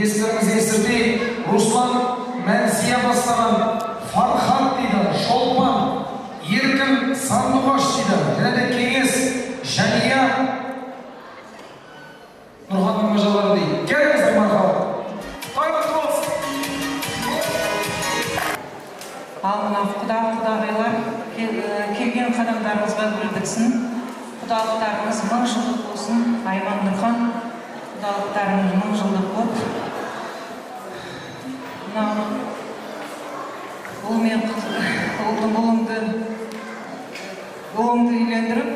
Естеріңізге естіртейік, Руслан Мәнсия бастаған Фархат дейді, Шолпан, Еркін Сандуғаш дейді, және де Кеңес Жәния Нұрханның мажалары дейді. Келіңіздер мархабат. Ал мына құдағайлар келген қадамдарыңызға өрбітсін. Құдалықтарыңыз мың жылдық болсын. Айман Нұрхан, құдалықтарыңыз мың жылдық болып. Ұлмен ұлыңды үйлендіріп,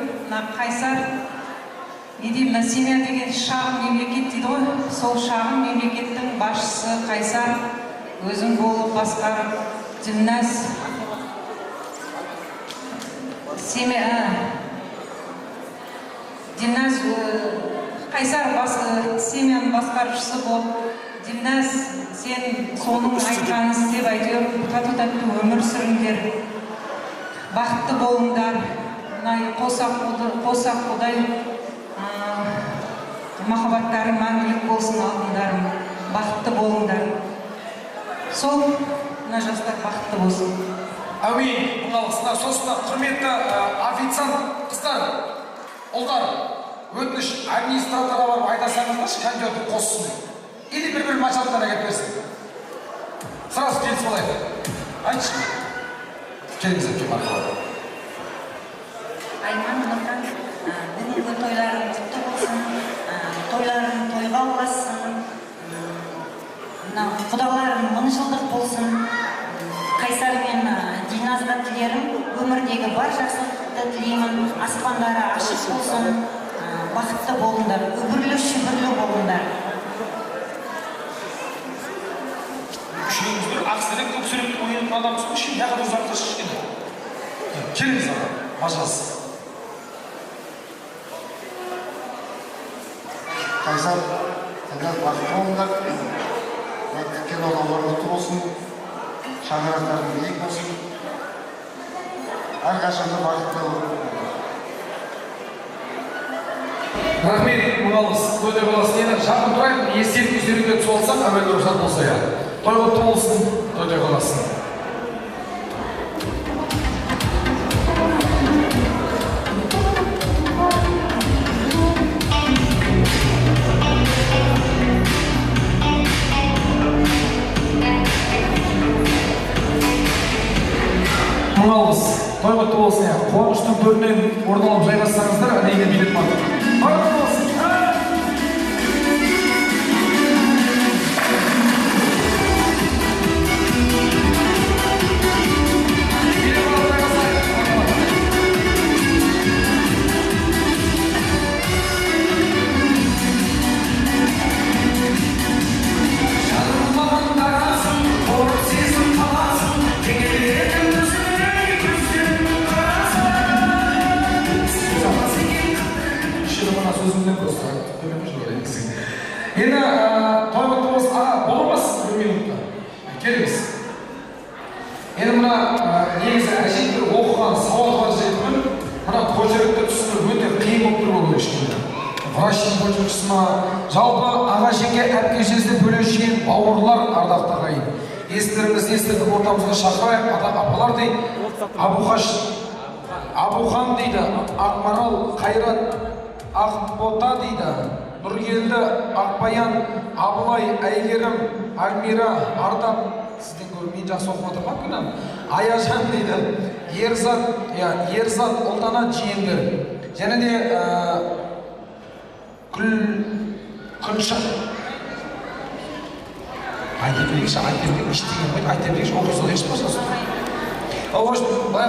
Қайсар, семья деген шағын мемлекет дейді ғой. Сол шағын мемлекеттің басшысы Қайсар өзің болып басқарып, Дилназ Қайсар семьяның басқарушысы болып, Дилназ сен соның айтқанын істеп әйтеуір тату-тәтті өмір сүріңдер, бақытты болыңдар, қосақ құдай махаббаттарың мәңгілік болсын алдындарың, бақытты болыңдар. Сол мына жастар бақытты болсын. Әмин, мұналысына сосына құрметті официант қыздар, ұлдар, өтініш администраторға барып айтасаңыздаршы, кондерді қоссын. Или бір мачаттан әкеп берсін. Сразу келісіп алайық. Айтшы. Келіңіздер кеп арқылы. Айман Нұрхан, бүгінгі тойларың құтты болсын, тойларың тойға ұласын, құдаларың мың жылдық болсын. Қайсар мен Дилназға тілерім, өмірдегі бар жақсылықты тілеймін, аспандары ашық болсын, бақытты болыңдар, үбірлі-шүбірлі болыңдар. Үшеуіңіздер ақсырек, көксіректі ойынып адамыз көшін, яғыда ұзақта шыққені. Келіңіз аға, мажалыс. Қайсар, сендер бақытты болыңдар, күткен адамдар ұтты болсын, шаңырақтарың биік болсын, әрқашанда бақытты болыңдар. Рахмет, мұналыс, тойда боласын. Енді жақын тұрайын, естелік үзерге түсіп алсақ, әуелі рұқсат болса я. Той құтты болсын, тойда боласын. Мұналыс, той құтты болсын я. Қуаныштың төрінен орын алып жайғассаңыздар, әнейге билет бар. Той құтты болсын. Енді той құтты болсын, болмас бір минутта. Келіңіз. Енді мұна негізі әжеттер оқыған сауат бар жетімін, мұна почеркті түсіні өте қиын болып тұр болу ешкені. Врачтың почеркшісі ма, жалпы аға жеке әпке-шешесі бөлешкен бауырлар ардақты ағайын. Естеріңіз естірдік ортамызға шақырайық, апалар дейді, Абухан дейді, Ақмарал, Қайрат, Ақбота дейді, Нұргелді, Ақбаян, Абылай, Әйгерім, Альмира, Ардап, сізден көрмейін жақсы оқып отыр ма күнім? Аяжан дейді, Ерзат, Ұлтана жиендер. Және де Күлші. Айтебекші, ештеген қойды, айтебекші оқырсыз еш болса.